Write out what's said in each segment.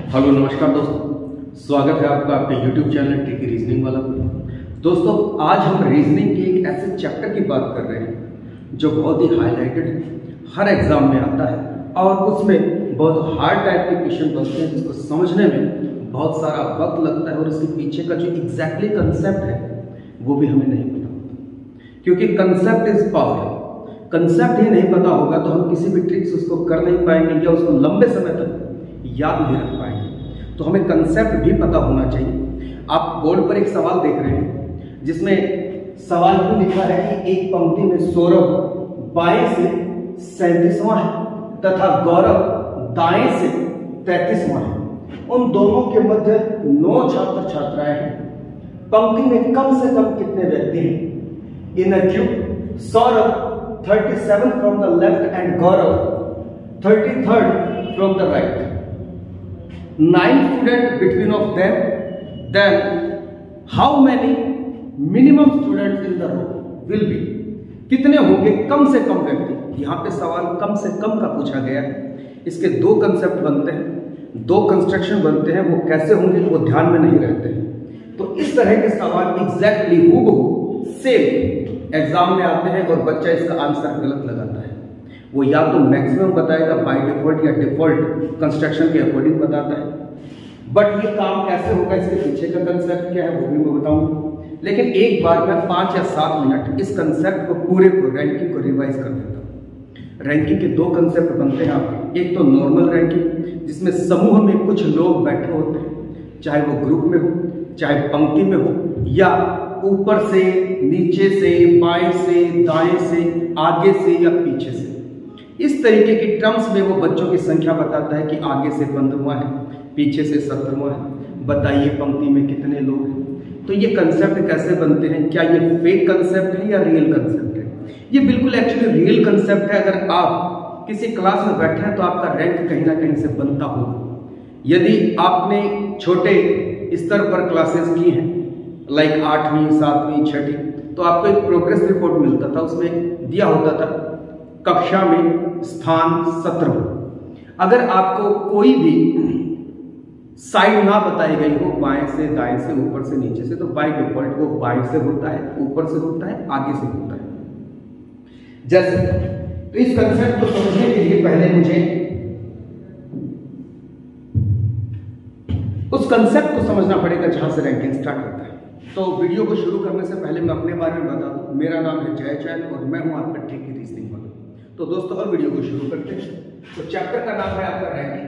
Hello नमस्कार दोस्तों, स्वागत है आपका आपके YouTube चैनल ट्रिकी रीजनिंग वाला। दोस्तों आज हम रीजनिंग के एक ऐसे चैप्टर की बात कर रहे हैं जो बहुत ही हाईलाइटेड है, हर एग्जाम में आता है और उसमें बहुत हार्ड टाइप के क्वेश्चन बनते हैं जिसको समझने में बहुत सारा वक्त लगता है और उसके पीछे का जो एग्जैक्टली कंसेप्ट है वो भी हमें नहीं पता होता, क्योंकि कंसेप्ट इज पावर। कंसेप्ट ही नहीं पता होगा तो हम किसी भी ट्रिक्स उसको कर नहीं पाएंगे या उसको लंबे समय तक याद नहीं रख पाएंगे। तो हमें कंसेप्ट भी पता होना चाहिए। आप बोर्ड पर एक सवाल देख रहे हैं जिसमें सवाल में लिखा है कि एक पंक्ति में सौरभ बाएं से 37वां है तथा गौरव दाएं से 33वां है। उन दोनों के मध्य 9 छात्र छात्राएं हैं। पंक्ति में कम से कम कितने व्यक्ति हैं? इन अ Q Saurabh 37 from the left and Gaurav 33rd from the right. 9 students between of them. Then how many minimum students in the row will be? कितने होंगे कम से कम व्यक्ति? यहाँ पे सवाल कम से कम का पूछा गया है। इसके दो कंसेप्ट बनते हैं, दो कंस्ट्रक्शन बनते हैं, वो कैसे होंगे वो ध्यान में नहीं रहते हैं। तो इस तरह के सवाल एग्जैक्टली हूबहू सेम एग्जाम में आते हैं और बच्चा इसका आंसर गलत लगाता है। वो या तो मैक्सिमम बताएगा बाय डिफॉल्ट या डिफॉल्ट कंस्ट्रक्शन के अकॉर्डिंग बताता है। बट ये काम कैसे होगा, इसके पीछे का कंसेप्ट क्या है वो भी मैं बताऊंगा। लेकिन एक बार मैं 5 या 7 मिनट इस कंसेप्ट को पूरे को रैंकिंग को रिवाइज कर देता हूँ। रैंकिंग के दो कंसेप्ट बनते हैं आपके। एक तो नॉर्मल रैंकिंग जिसमें समूह में कुछ लोग बैठे होते हैं, चाहे वो ग्रुप में हो चाहे पंक्ति में हो या ऊपर से नीचे से बाएं से दाएं से आगे से या पीछे से। इस तरीके की टर्म्स में वो बच्चों की संख्या बताता है कि आगे से 15वां है, पीछे से 17वां है, बताइए पंक्ति में कितने लोग हैं। तो ये कंसेप्ट कैसे बनते हैं? क्या ये फेक कंसेप्ट है या रियल कंसेप्ट है? ये बिल्कुल एक्चुअली रियल कंसेप्ट है। अगर आप किसी क्लास में बैठे हैं तो आपका रैंक कहीं ना कहीं से बनता होगा। यदि आपने छोटे स्तर पर क्लासेस की हैं लाइक 8वीं 7वीं 6वीं, तो आपको एक प्रोग्रेस रिपोर्ट मिलता था, उसमें दिया होता था कक्षा में स्थान 17। अगर आपको कोई भी साइड ना बताई गई हो बाएं से दाएं से ऊपर से नीचे से, तो बाय डिफॉल्ट वो बाएं से होता है, ऊपर से होता है, आगे से होता है। जैसे तो इस कंसेप्ट को समझने के लिए पहले मुझे उस कंसेप्ट को समझना पड़ेगा जहां से रैंकिंग स्टार्ट होता है। तो वीडियो को शुरू करने से पहले मैं अपने बारे में बता दूं। मेरा नाम है जय चैन और मैं हूं आपका ट्रिकी रीजनिंग वाला। तो दोस्तों और वीडियो को शुरू करते हैं। तो चैप्टर का नाम है आपका रैंकिंग,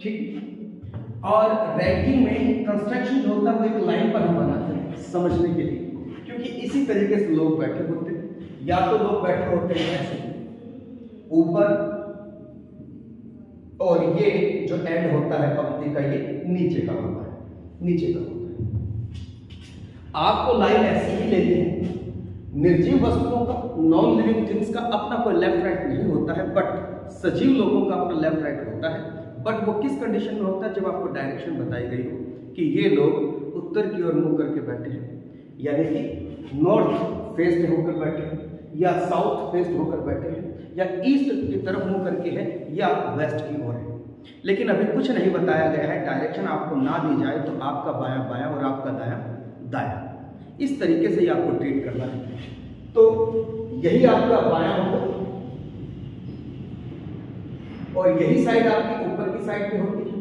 ठीक। और रैंकिंग में कंस्ट्रक्शन जो होता है वो एक लाइन पर हम बनाते हैं समझने के लिए, क्योंकि इसी तरीके से लोग बैठे होते हैं। या तो लोग बैठे होते हैं ऐसे ऊपर और ये जो एंड होता है पंक्ति का ये नीचे का होता है, नीचे का होता है। आपको लाइन ऐसी ही लेनी है। निर्जीव वस्तुओं का, नॉन लिविंग थिंग्स का अपना कोई लेफ्ट राइट नहीं होता है, बट सजीव लोगों का अपना लेफ्ट राइट होता है। बट वो किस कंडीशन में होता है? जब आपको डायरेक्शन बताई गई हो कि ये लोग उत्तर की ओर मुंह करके बैठे हैं, यानी कि नॉर्थ फेस्ड होकर बैठे हैं या साउथ फेस्ड होकर बैठे हैं या ईस्ट की तरफ मुंह करके है या वेस्ट की ओर है। लेकिन अभी कुछ नहीं बताया गया है। डायरेक्शन आपको ना दी जाए तो आपका बायां बायां और आपका दायां दायां, इस तरीके से ही आपको ट्रीट करना है। तो यही आपका बायां होगा और यही साइड आपकी ऊपर की साइड पे होती है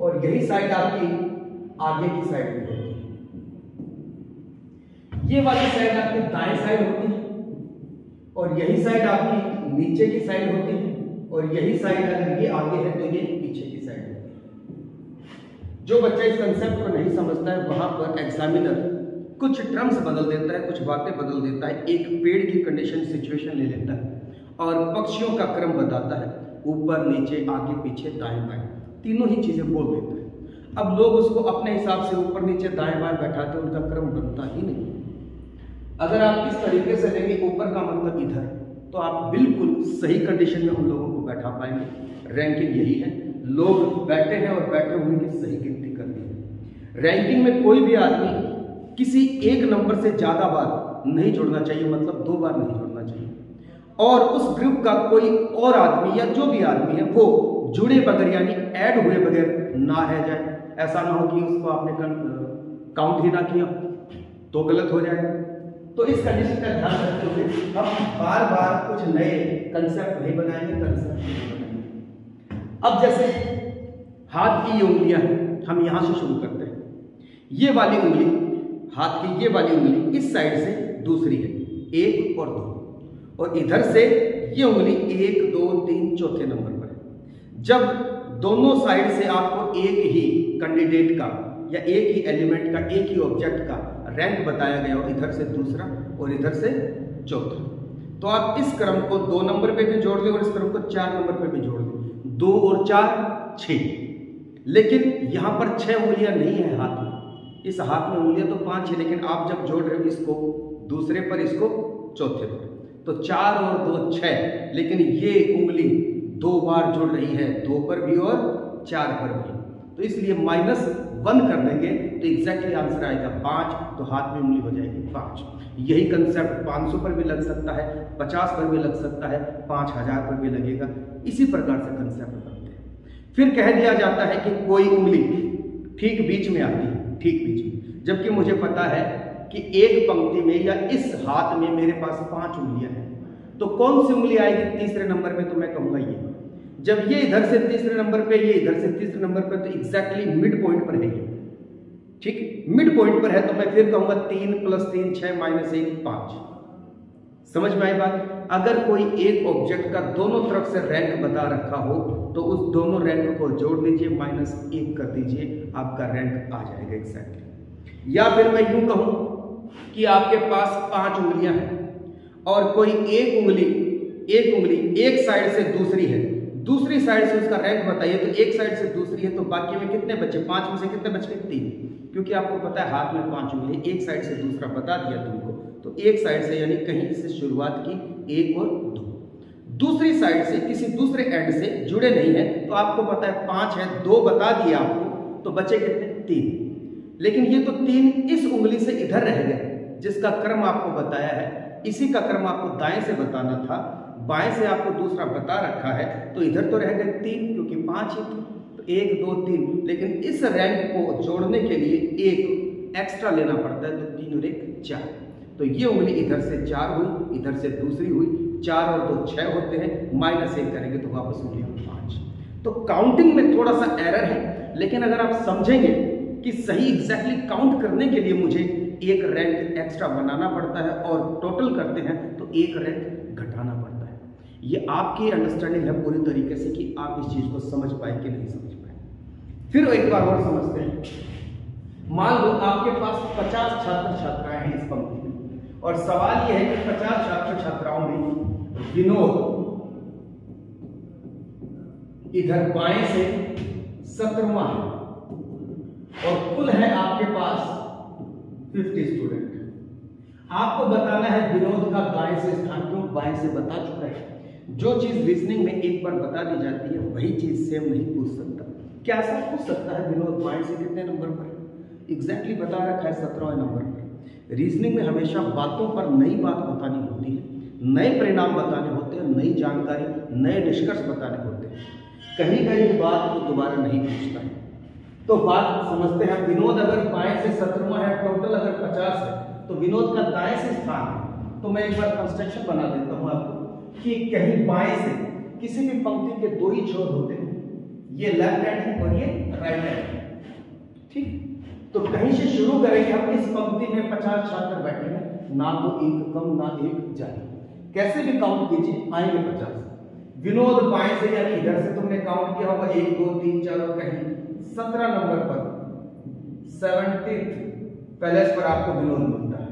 और यही साइड आपकी आगे की साइड पे होती है। ये वाली साइड आपकी दाएं साइड होती है और यही साइड आपकी नीचे की साइड होती है और यही साइड अगर ये आगे है तो ये पीछे की साइड होती है। जो बच्चा इस कंसेप्ट को नहीं समझता है वहां पर एग्जामिनर कुछ टर्म्स बदल देता है, कुछ बातें बदल देता है, एक पेड़ की कंडीशन सिचुएशन ले लेता है और पक्षियों का क्रम बताता है, ऊपर नीचे आगे पीछे दाएं बाएं, तीनों ही चीजें बोल देता है। अब लोग उसको अपने हिसाब से ऊपर नीचे दाएं बाएं बैठाते हैं, उनका क्रम बनता ही नहीं। अगर आप इस तरीके से लेंगे ऊपर का मतलब इधर, तो आप बिल्कुल सही कंडीशन में उन लोगों को बैठा पाएंगे। रैंकिंग यही है, लोग बैठे हैं और बैठे हुए की सही गिनती करनी है। रैंकिंग में कोई भी आदमी किसी एक नंबर से ज्यादा बार नहीं जुड़ना चाहिए, मतलब 2 बार नहीं जुड़ना चाहिए। और उस ग्रुप का कोई और आदमी या जो भी आदमी है वो जुड़े बगैर यानी ऐड हुए बगैर ना रह जाए। ऐसा ना हो कि उसको आपने काउंट ही ना किया तो गलत हो जाए। तो इस कंडीशन का ध्यान रखते हुए हम बार बार कुछ नए कंसेप्ट नहीं बनाएंगे, कंसेप्ट नहीं बनाएंगे। अब जैसे हाथ की ये उंगलियां हैं, हम यहां से शुरू करते हैं। ये वाली उंगली, हाथ की ये वाली उंगली इस साइड से दूसरी है, 1 और 2, और इधर से ये उंगली 1 2 3 चौथे नंबर पर है। जब दोनों साइड से आपको एक ही कैंडिडेट का या एक ही एलिमेंट का, एक ही ऑब्जेक्ट का रैंक बताया गया हो, इधर से दूसरा और इधर से चौथा, तो आप इस क्रम को 2 नंबर पे भी जोड़ लें और इस क्रम को 4 नंबर पे भी जोड़ लें। 2 और 4 6, लेकिन यहां पर 6 उंगलियां नहीं है हाथ में। इस हाथ में उंगलियां तो 5 है, लेकिन आप जब जोड़ रहे हो इसको दूसरे पर, इसको चौथे पर, तो 4 और 2 6, लेकिन ये उंगली 2 बार जुड़ रही है, 2 पर भी और 4 पर भी, तो इसलिए -1 कर देंगे तो एग्जैक्टली आंसर आएगा 5। तो हाथ में उंगली हो जाएगी 5। यही कंसेप्ट 500 पर भी लग सकता है, 50 पर भी लग सकता है, 5000 पर भी लगेगा। इसी प्रकार से कंसेप्ट बनते हैं। फिर कह दिया जाता है कि कोई उंगली ठीक बीच में आती है, ठीक बीच में, जबकि मुझे पता है कि एक पंक्ति में या इस हाथ में मेरे पास 5 उंगलियां हैं, तो कौन सी उंगली आएगी तीसरे नंबर पे? तो मैं कहूंगा ये। जब ये इधर से तीसरे नंबर पे, ये इधर से तीसरे नंबर पे, तो एग्जैक्टली मिड पॉइंट पर है ये, ठीक मिड पॉइंट पर है, तो मैं फिर कहूंगा 3 + 3 6 - 1 5। समझ में आई बात? अगर कोई एक ऑब्जेक्ट का दोनों तरफ से रैंक बता रखा हो तो उस दोनों रैंक को जोड़ लीजिए, -1 कर दीजिए, आपका रैंक आ जाएगा एग्जैक्टली। या फिर मैं यूं कहूं कि आपके पास 5 उंगलियां हैं और कोई एक उंगली एक साइड से दूसरी है, दूसरी साइड से उसका रैंक बताइए, तो एक साइड से दूसरी है, तो बाकी में कितने बचे? 5 में से कितने बचे? 3, क्योंकि आपको पता है हाथ में 5 उंगली, एक साइड से दूसरा बता दिया तुमको, तो एक साइड से यानी कहीं से शुरुआत की 1 और 2, दूसरी साइड से किसी दूसरे एंड से जुड़े नहीं है, तो आपको पता है 5 है, 2 बता दिया आपको, तो बचे कितने? 3। लेकिन ये तो 3 इस उंगली से इधर रह गए, जिसका क्रम आपको बताया है, इसी का क्रम आपको दाएं से बताना था, बाएं से आपको दूसरा बता रखा है, तो इधर तो रह गए 3, क्योंकि 5 ही थे, तो 1 2 3, लेकिन इस रैंक को जोड़ने के लिए 1 एक्स्ट्रा लेना पड़ता है, तो 3 और 1 4, तो ये उंगली इधर से 4 हुई, इधर से दूसरी हुई, 4 और 2 6 होते हैं, -1 करेंगे तो वापस उंगली 5। तो काउंटिंग में थोड़ा सा एरर है, लेकिन अगर आप समझेंगे कि सही एग्जैक्टली काउंट करने के लिए मुझे एक रैंक एक्स्ट्रा बनाना पड़ता है और टोटल करते हैं तो एक रैंक घटाना पड़ता है। ये आपकी अंडरस्टैंडिंग है पूरी तरीके से कि आप इस चीज को समझ पाए कि नहीं समझ पाए। फिर एक बार और समझते हैं। मान लो आपके पास 50 छात्र छात्राएं हैं इस पंक्ति में, और सवाल यह है कि 50 छात्र छात्राओं में विनोद इधर बाएं से 17वां है और कुल है आपके पास 50 स्टूडेंट। आपको बताना है विनोद का दाएं से स्थान, क्यों बाएं से बता चुका है। जो चीज रीजनिंग में एक बार बता दी जाती है वही चीज सेम नहीं पूछ सकता। क्या ऐसा पूछ सकता है विनोद बाएं से कितने नंबर पर? एग्जैक्टली बता रखा है 17वें नंबर पर। रीजनिंग में हमेशा बातों पर नई बात बतानी होती है, नए परिणाम बताने होते हैं, नई जानकारी, नए निष्कर्ष बताने होते हैं। कहीं कहीं बात को दोबारा नहीं पूछता है। तो बात समझते हैं। विनोद अगर बाएं से 17वां है, टोटल अगर 50 है, तो विनोद का दाएं से स्थान है। तो मैं एक बार कंस्ट्रक्शन बना देता हूं आपको कि कहीं बाएं से किसी भी पंक्ति के 2 ही छोर होते हैं, ये लेफ्ट हैंड है और ये राइट हैंड है, ठीक। तो कहीं से शुरू करेंगे हम। इस पंक्ति में 50 छात्र बैठे हैं, ना तो एक कम ना एक ज्यादा, कैसे भी काउंट कीजिए आएंगे 50। विनोद बाएं से यानी इधर से तुमने काउंट किया होगा 1 2 3 4 और कहीं 17 नंबर पर 70th पैलेस पर आपको विनोद मिलता है,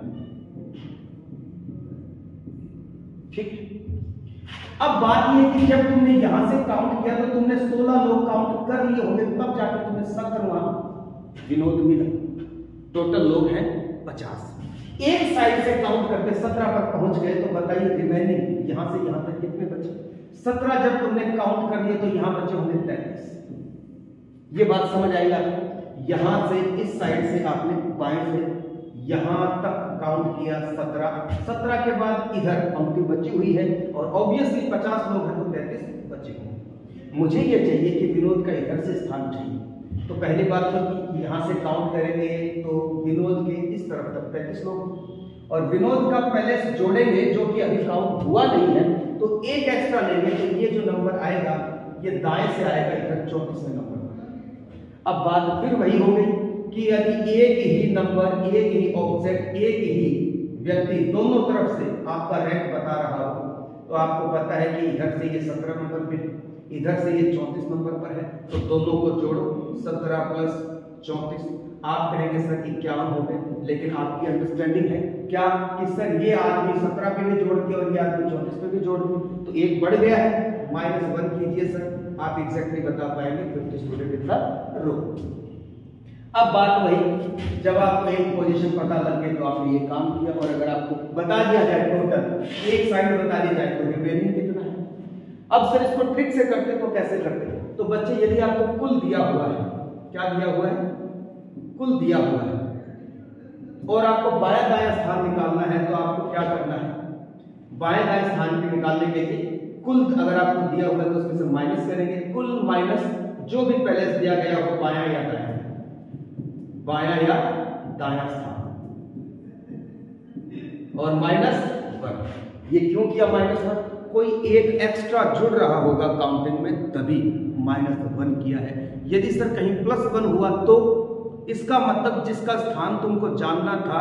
ठीक। अब बात यह है कि जब तुमने यहां से काउंट किया तो तुमने 16 लोग काउंट कर लिए होंगे, तब जाकर तुम्हें 17वां विनोद मिला। टोटल लोग हैं 50। एक साइड से काउंट करके 17 पर पहुंच गए, तो बताइए रिमेनिंग यहां से यहां तक कितने बचे? 17 जब तुमने काउंट कर लिए तो यहां बचे होंगे 33। ये बात समझ आएगा। यहां से इस साइड से आपने बाएं से यहां तक काउंट किया 17 के बाद इधर पंक्ति बची हुई है और ऑब्वियसली 50 लोग हैं तो 33 बचे होंगे। मुझे ये चाहिए कि विनोद का इधर से स्थान चाहिए। तो पहली बात तो कि यहाँ से काउंट करेंगे तो विनोद के इस तरफ तक 33 लोग और विनोद का पहले से जोड़ेंगे जो कि अभी काउंट हुआ नहीं है तो एक एक्स्ट्रा लेंगे तो ये जो नंबर आएगा ये दाएं से आएगा इधर 34वें नंबर पर। अब बात फिर वही हो गई कि यदि एक ही नंबर, एक ही ऑब्जेक्ट, एक ही व्यक्ति दोनों तरफ से आपका रैंक बता रहा हो तो आपको पता है कि इधर से ये 17 नंबर पे, इधर से ये 34 नंबर पर है तो दोनों को जोड़ो 17 प्लस 34। आप कहेंगे सर 51 हो गए, लेकिन आपकी अंडरस्टैंडिंग है क्या कि सर ये आदमी 17 पे भी जोड़ दिया और ये आदमी 34 पे भी जोड़ दिया तो एक बढ़ गया है, -1 कीजिए सर, आप एग्जैक्टली बता पाएंगे 50 स्टूडेंट इन द रो। अब बात वही, जब आपको एक पोजीशन पता लग गई तो आपने ये काम किया और अगर आपको बता दिया जाए टोटल एक साइड बता दी जाए तो रिमेनिंग कितना है। अब सर इसको ट्रिक से करते तो कैसे करते? तो बच्चे यदि आपको कुल दिया हुआ है, क्या दिया हुआ है? कुल दिया हुआ है और आपको बायां दायां स्थान निकालना है तो आपको क्या करना है? बाएं दाएं स्थान के निकालने के लिए कुल अगर आपको दिया हुआ है तो उसमें से माइनस करेंगे, कुल माइनस जो भी पहले से दिया गया हो बायां या दायां, बायां या दायां स्थान और -1। ये क्यों किया -1? कोई एक एक्स्ट्रा जुड़ रहा होगा काउंटिंग में तभी -1 किया है। यदि सर कहीं +1 हुआ तो इसका मतलब जिसका स्थान तुमको जानना था,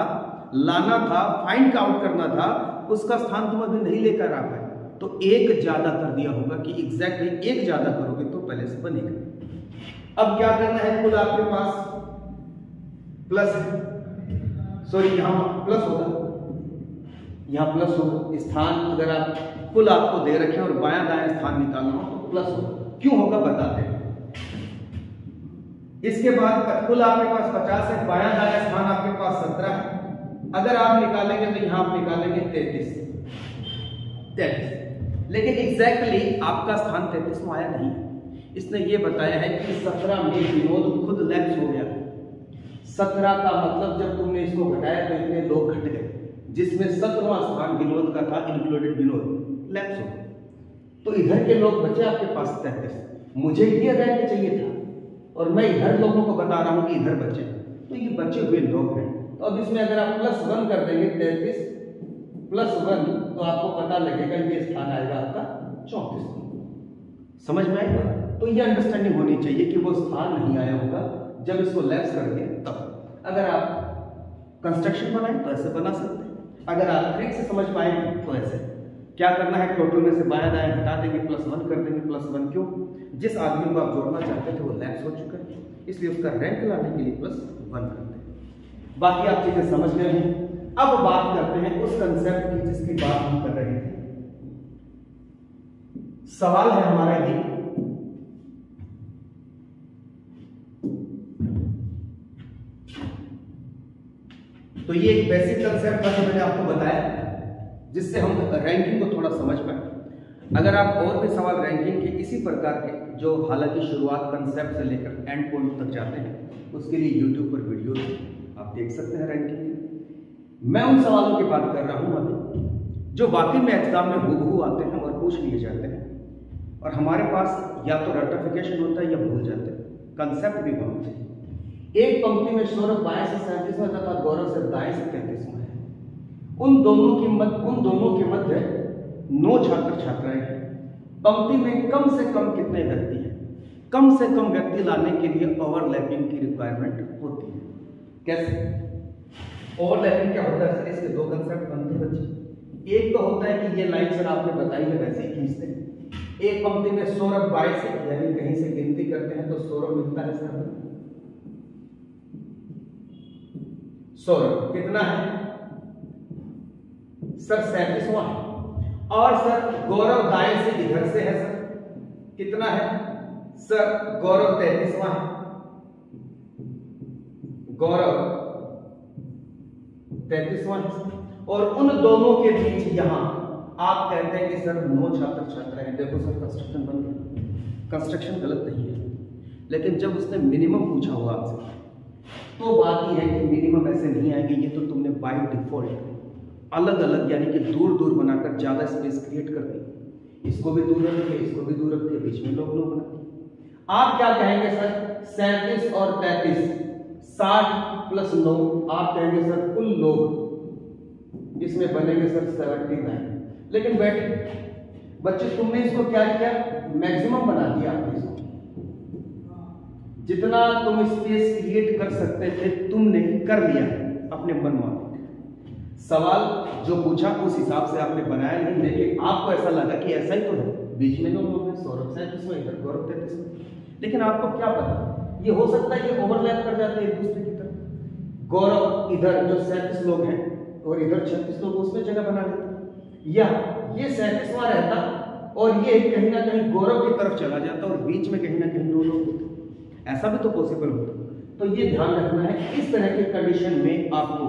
लाना था, फाइंड आउट करना था, उसका स्थान तुम अभी नहीं लेकर आ पाए तो एक ज्यादा कर दिया होगा कि एग्जैक्टली एक ज्यादा करोगे तो पहले से बनेगा। अब क्या करना है? कुल आपके पास प्लस, सॉरी यहां प्लस होगा, यहां प्लस होगा स्थान, अगर आप कुल आपको दे रखे और बायां दायां स्थान निकालना हो तो प्लस होगा। क्यों होगा बताते हैं। इसके बाद कुल आपके पास 50 है, बायां दायां स्थान आपके पास 17 है, अगर आप निकालेंगे तो यहां आप निकालेंगे 33, लेकिन एग्जैक्टली आपका स्थान 33 में आया नहीं। इसने ये बताया है कि 17 में विनोद खुद लैप्स हो गया। 17 का मतलब जब तुमने इसको घटाया तो इतने लोग घट गए, जिसमें 17वां स्थान विनोद का था, इंक्लूडेड विनोद, लैप्स हो गए। तो इधर के लोग बचे आपके पास 33। मुझे ये रैंक चाहिए था और मैं इधर लोगों को बता रहा हूं कि इधर बचे, तो ये बचे हुए लोग हैं। तो अब इसमें अगर आप +1 कर देंगे 33 +1 तो आपको पता लगेगा ये स्थान आएगा आपका 34। समझ में आएगा? तो ये अंडरस्टैंडिंग होनी चाहिए कि वो स्थान नहीं आया होगा जब इसको लैप्स कर दिया तब। अगर आप कंस्ट्रक्शन बनाए तो ऐसे बना सकते हैं, अगर आप ट्रिक से समझ पाए तो ऐसे। क्या करना है? टोटल में से बायां दायां हटा देंगे, +1 कर देंगे। +1 क्यों? जिस आदमी को आप जोड़ना चाहते थे वो लैप्स हो चुका है, इसलिए उसका रैंक लाने के लिए +1 करते हैं। बाकी आप चीजें समझ गए हैं। अब बात करते हैं उस कंसेप्ट की जिसकी बात हम कर रहे थे। सवाल है हमारा ये, तो ये एक बेसिक कंसेप्ट था जो मैंने आपको बताया जिससे हम रैंकिंग को थोड़ा समझ पाए। अगर आप और भी सवाल रैंकिंग के इसी प्रकार के, जो हालांकि शुरुआत कंसेप्ट से लेकर एंड पॉइंट तक जाते हैं, उसके लिए YouTube पर वीडियो आप देख सकते हैं रैंकिंग। मैं उन सवालों की बात कर रहा हूं अभी जो वाकई में एग्जाम में हूबहू आते हैं और पूछ लिए जाते हैं और हमारे पास या तो रटिफिकेशन होता है या भूल जाते हैं, कंसेप्ट भी होना चाहिए। एक पंक्ति में सौरभ बाएं से 37वां तथा गौरव से दाएं से 33वां है। उन दोनों के मध्य 9 छात्र छात्राएं हैं। पंक्ति में कम से कम कितने व्यक्ति हैं? कम से कम व्यक्ति लाने के लिए ओवरलैपिंग की रिक्वायरमेंट होती है। कैसे ओवरलैपिंग क्या होता है सर? इसके दो कंसेप्ट बनते हैं बच्चे। एक तो होता है कि ये लाइन सर आपने बताई है वैसे ही खींचते हैं। एक पंक्ति में सौरभ 22 से, यानी कहीं से गिनती करते हैं तो सौरभ मिलता है सर, सौरभ कितना है सर? 37वां है। और सर गौरव दाएं से इधर से है सर, कितना है सर? गौरव 33वां है, गौरव 33वां है। और उन दोनों के बीच यहां आप कहते हैं कि सर 9 छात्र छात्रा हैं। देखो सर कंस्ट्रक्शन बन गया, कंस्ट्रक्शन गलत नहीं है, लेकिन जब उसने मिनिमम पूछा हुआ आपसे तो बात यह है कि मिनिमम ऐसे नहीं आएंगे, ये तो तुमने बाय डिफॉल्ट अलग अलग यानी कि दूर दूर बनाकर ज़्यादा स्पेस क्रिएट कर दी। इसको भी दूर रख दिया, इसको भी दूर रख दिया, बीच में लोग बना दिए। आप क्या कहेंगे सर? 37 और 33, 60 प्लस 9, आप कहेंगे सर कुल लोग इसमें बनेंगे सर 79। लेकिन बैठे बच्चे, तुमने इसको क्या किया? मैक्सिमम बना दिया आपने इसको। जितना तुम स्पेस क्रिएट कर सकते थे तुमने कर लिया अपने मनमाने। सवाल जो पूछा उस हिसाब से आपने बनाया नहीं, लेकिन आपको ऐसा लगा कि ऐसा ही तो है, बीच में लोग हैं, सौरभ 37 में, इधर गौरव 33 में। लेकिन आपको क्या पता, ये हो सकता है ये ओवरलैप कर जाते हैं एक दूसरे की तरफ। गौरव इधर जो 37 लोग हैं और इधर 36 लोग, उसमें जगह बना लेते, या ये 37वां रहता और ये कहीं ना कहीं गौरव की तरफ चला जाता और बीच में कहीं ना कहीं 2 लोग होते। ऐसा भी तो पॉसिबल होता। तो ये ध्यान रखना है। इस तरह के कंडीशन में आपको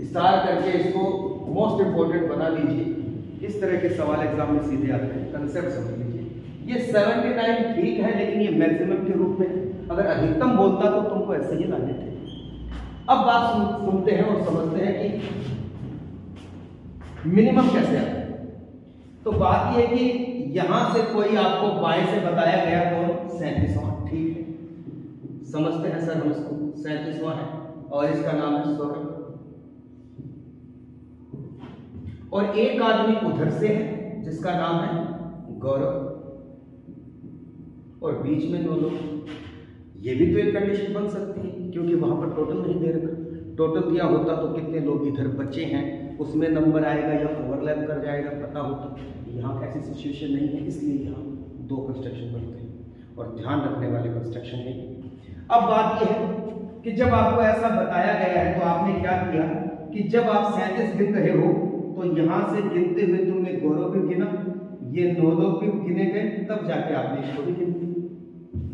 स्टार करके इसको मोस्ट इंपोर्टेंट बना लीजिए। इस तरह के सवाल एग्जाम में सीधे आते हैं, कंसेप्ट समझ लीजिए। ये 79 ठीक है, लेकिन ये मैक्सिमम के रूप में, अगर अधिकतम बोलता तो तुमको ऐसे ही लाने थे। अब बात सुनते हैं और समझते हैं कि मिनिमम कैसे आता है। तो बात यह है कि यहां से कोई आपको बाएं से बताया गया कौन? 37वां, ठीक है, समझते हैं सर हम इसको। 37वां है और इसका नाम है सौरभ, और एक आदमी उधर से है जिसका नाम है गौरव, और बीच में 2 लोग। ये भी तो एक कंडीशन बन सकती है, क्योंकि वहां पर टोटल नहीं दे रखा। टोटल दिया होता तो कितने लोग इधर बचे हैं उसमें नंबर आएगा या ओवरलैप कर जाएगा, पता होता। यहाँ ऐसी सिचुएशन नहीं है, इसलिए यहाँ 2 कंस्ट्रक्शन बनते हैं और ध्यान रखने वाले कंस्ट्रक्शन है। अब बात यह है कि जब आपको ऐसा बताया गया है तो आपने क्या किया कि जब आप 37 गिन रहे हो तो यहां से गिनते हुए तुमने गौरव भी गिना, ये 9 लोग भी गिने गए, तब जाके आपने इसको भी गिन दिया।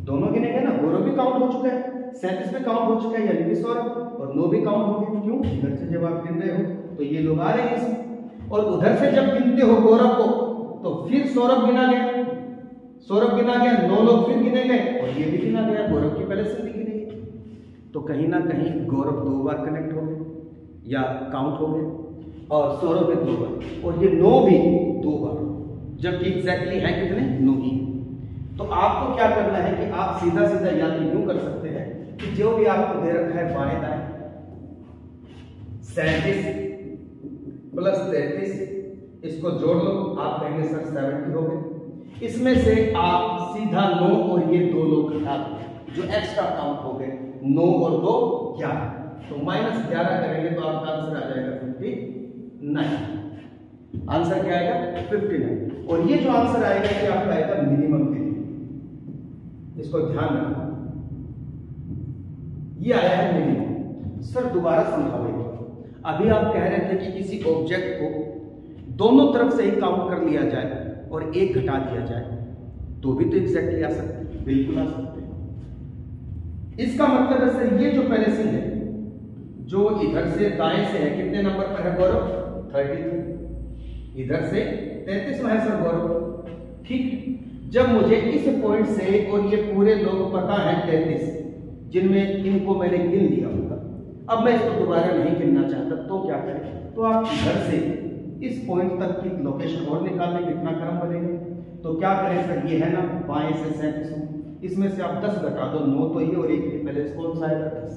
दोनों गिने गए ना, गौरव भी काउंट हो चुका है, 37 में काउंट हो चुका है यानी कि सौरभ, और 9 भी काउंट हो गए। क्यों? इधर से जब आप गिन रहे हो तो ये लोग आ रहे हैं इसमें, और उधर से जब गिनते हो गौरव को तो फिर सौरभ गिना गया, 9 लोग फिर गिने गए और ये भी गिना गया, गौरव की पहले से भी गिने गए। तो कहीं ना कहीं गौरव 2 बार कनेक्ट हो गए या काउंट हो गए, और सौरभ में 2 बार, और ये 9 भी 2 बार, जबकि एग्जैक्टली है कितने? 9 ही। तो आपको क्या करना है कि आप सीधा सीधा या तो यूं कर सकते हैं कि जो भी आपको दे रखा है बाएं दाएं, 37 प्लस 33, इसको जोड़ लो, आप कहेंगे सर 70 हो गए। इसमें से आप सीधा 9 और ये 2 लोग घटा दो, जो एक्स्ट्रा काउंट हो गए, 9 और 2 11, तो -11 करेंगे तो आपका आंसर आ जाएगा 59। आंसर क्या आएगा? 59। और ये जो आंसर आएगा ये आपका आएगा मिनिमम के लिए, इसको ध्यान रखना, ये आया है मिनिमम। सर दोबारा समझाओ। अभी आप कह रहे थे कि किसी ऑब्जेक्ट को दोनों तरफ से ही काउंट कर लिया जाए और 1 घटा दिया जाए तो भी तो एग्जैक्टली आ सकते हैं, बिल्कुल आ सकते हैं। इसका मतलब है सर ये जो पहले से है, जो इधर से दाएं से है, कितने नंबर पर है गौरव? 33। इधर से 33 में है सर गौरव, ठीक। जब मुझे इस पॉइंट से, और ये पूरे लोग पता है 33, जिनमें इनको मैंने गिन लिया होगा, अब मैं इसको दोबारा नहीं गिनना चाहता, तो क्या करें? तो आप इधर से इस पॉइंट तक की लोकेशन और निकाल लें, कितना क्रम बनेगा। तो क्या करें सर, ये है ना बाएं से 37, इसमें से आप 10 घटा दो, 9 तो ये और 1 पहले कौन सा आएगा? 10।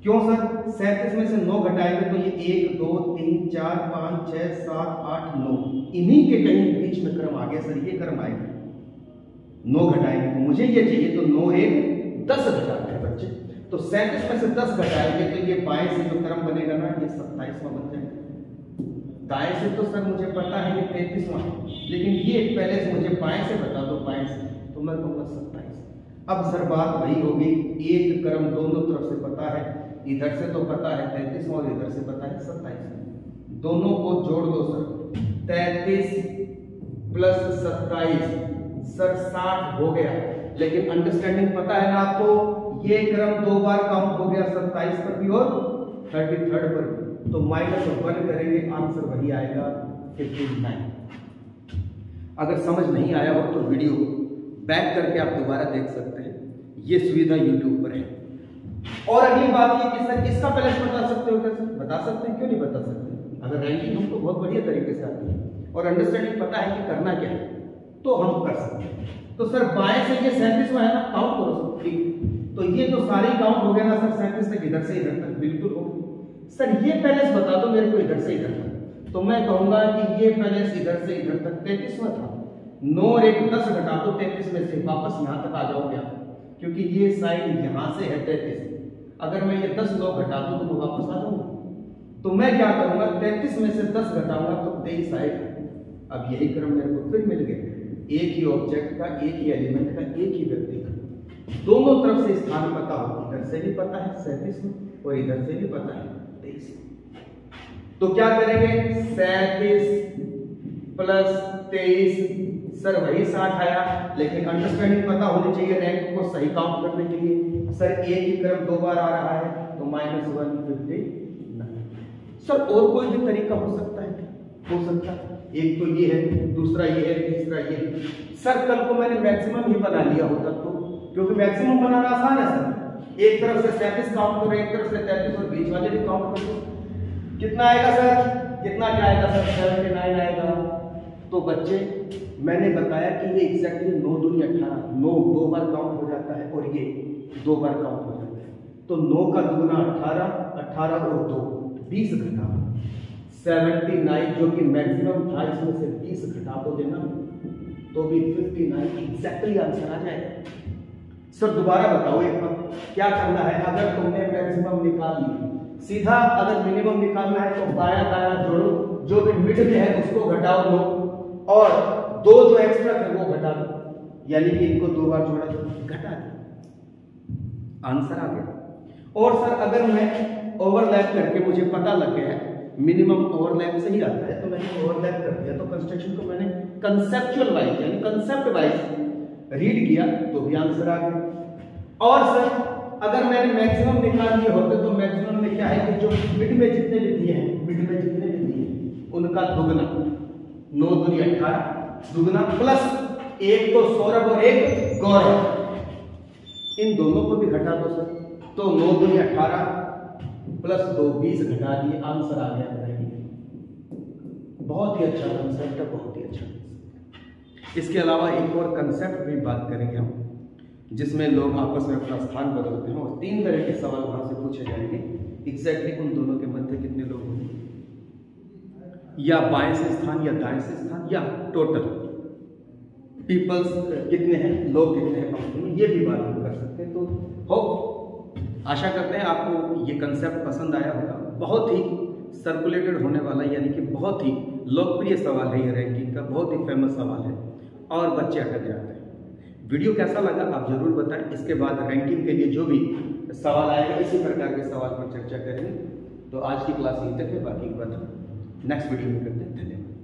क्यों सर? 37 में से 9 घटाएंगे तो ये 1 2 3 4 5 6 7 8 9, इन्हीं के कहीं बीच में क्रम आ गया सर, ये क्रम आएगा। 9 घटाएंगे तो मुझे ये चाहिए, तो 9 1 10 घटाते हैं बच्चे, तो 37 में से 10 घटाएंगे तो ये बाएं से जो क्रम बनेगा ना, ये 27वां बन जाएगा। दाएं से तो सर मुझे पता है ये 33वां है, लेकिन ये पहले से मुझे बाएं से बता दो, बाएं से, तो मैं कहूँगा 27। अब सर बात वही होगी, एक क्रम दोनों तरफ से पता है, इधर से तो पता है 33वां और इधर से पता है 27। दोनों को जोड़ दो सर, 33 प्लस 27 सर 60 हो गया। लेकिन अंडरस्टैंडिंग पता है ना आपको, ये क्रम 2 बार काउंट हो गया, 27 पर भी और 33 पर भी, तो -1 करेंगे, आंसर वही आएगा 59। अगर समझ नहीं आया हो तो वीडियो बैक करके आप दोबारा देख सकते हैं, ये सुविधा YouTube पर है। और अगली बात ये कि सर इसका बैलेंस बता सकते हो क्या? सर बता सकते हैं, क्यों नहीं बता सकते? अगर रैंकिंग हमको बहुत बढ़िया तरीके से आती है और अंडरस्टैंडिंग पता है कि करना क्या है तो हम कर सकते हैं। तो सर बाएं से ये 37वां है ना, काउंट करो सर। ठीक, तो ये तो सारे काउंट हो गए ना सर, 37 तक इधर से इधर तक बिल्कुल हो गए। सर ये बैलेंस बता दो मेरे को इधर से इधर तक, तो मैं कहूंगा कि ये बैलेंस इधर से इधर तक 33वां था। 9 और 1 10 घटा दो 33 में से, वापस यहाँ तक आ जाओगे आप, क्योंकि ये साइड यहाँ से है 33। अगर मैं ये 10 9 घटा दूं तो मैं वापस आ जाऊंगा। तो मैं क्या करूंगा, 33 में से 10 घटाऊंगा तो 23 आएगा। अब यही क्रम मेरे को फिर मिल गया, एक ही ऑब्जेक्ट का, एक ही एलिमेंट का, एक ही व्यक्ति का, दोनों तरफ से स्थान पता हो। इधर से भी पता है 37 में और इधर से भी पता है 23। तो क्या करेंगे, 37 प्लस 23, सर वही 60 आया, लेकिन अंडरस्टैंडिंग पता होनी चाहिए रैंक को सही काउंट करने के लिए। सर एक ही क्रम 2 बार आ रहा है तो -159। सर और कोई भी तरीका हो सकता है क्या? हो सकता है, एक तो ये है, दूसरा ये है, तीसरा ये है। सर कल को मैंने मैक्सिमम ही बना लिया होता तो, क्योंकि मैक्सिमम बनाना आसान है सर। एक तरफ से 37 काउंट करो, एक तरफ से 33 और बीच वाले भी काउंट करो। कितना आएगा सर? कितना क्या आएगा सर? 79 आएगा। तो बच्चे मैंने बताया कि ये एग्जैक्टली 9 दूनी 18, 9 2 बार काउंट हो जाता है और ये 2 बार काउंट हो जाता है। तो 9 का दुगना 18, 18 और 2 20 घटा 79, जो कि मैक्सिमम था, इसमें से 20 घटा दो देना तो भी 59 एग्जैक्टली आंसर आ जाएगा। सर दोबारा बताओ एक बार, क्या करना है? अगर तुमने मैक्सिमम निकाल लिया, सीधा अगर मिनिमम निकालना है तो बाया दाया जोड़ो, जो भी मिड में है उसको घटाओ दो, और 2 जो एक्स्ट्रा थे वो घटा दो, यानी कि इनको 2 बार जोड़ा दो, घटा दो, आंसर आ गया। और सर अगर मैं ओवरलैप करके मुझे पता लग गया है मिनिमम ओवरलैप से ही आता है, तो मैंने ओवरलैप कर दिया, तो कंस्ट्रक्शन को मैंने कंसेप्चुअल वाइज यानी कंसेप्ट वाइज रीड किया तो भी आंसर आ गया। और सर अगर मैंने मैक्सिमम निकाल दिए होते तो मैक्सिमम में क्या है कि जो मिड में जितने भी दिए हैं, मिड में जितने भी दिए हैं उनका दुगना, 9 दूनी 18, दुगना प्लस एक तो सौरभ और एक गौरव, इन दोनों को भी घटा दो सर। तो 9 दूनी 18 प्लस 2 20 घटा दिए, आंसर आ गया। बहुत ही अच्छा कंसेप्ट है, बहुत ही अच्छा। इसके अलावा एक और कंसेप्ट भी बात करेंगे हम, जिसमें लोग आपस में अपना स्थान बदलते हैं और 3 तरह के सवाल वहां से पूछे जाएंगे। एग्जैक्टली उन दोनों के मध्य कितने लोग होंगे, या बाएं से स्थान या दाएं से स्थान, या टोटल पीपल्स कितने हैं, लोग कितने हैं कंपनी में, ये भी बात हम कर सकते हैं। तो हो आशा करते हैं आपको ये कंसेप्ट पसंद आया होगा। बहुत ही सर्कुलेटेड होने वाला यानी कि बहुत ही लोकप्रिय सवाल है ये, रैंकिंग का बहुत ही फेमस सवाल है और बच्चे अटक जाते हैं। वीडियो कैसा लगा आप जरूर बताएं। इसके बाद रैंकिंग के लिए जो भी सवाल आएगा इसी प्रकार के सवाल पर चर्चा करेंगे। तो आज की क्लास यहीं तक है, बाकी की बात नेक्स्ट वीडियो में करते हैं। धन्यवाद।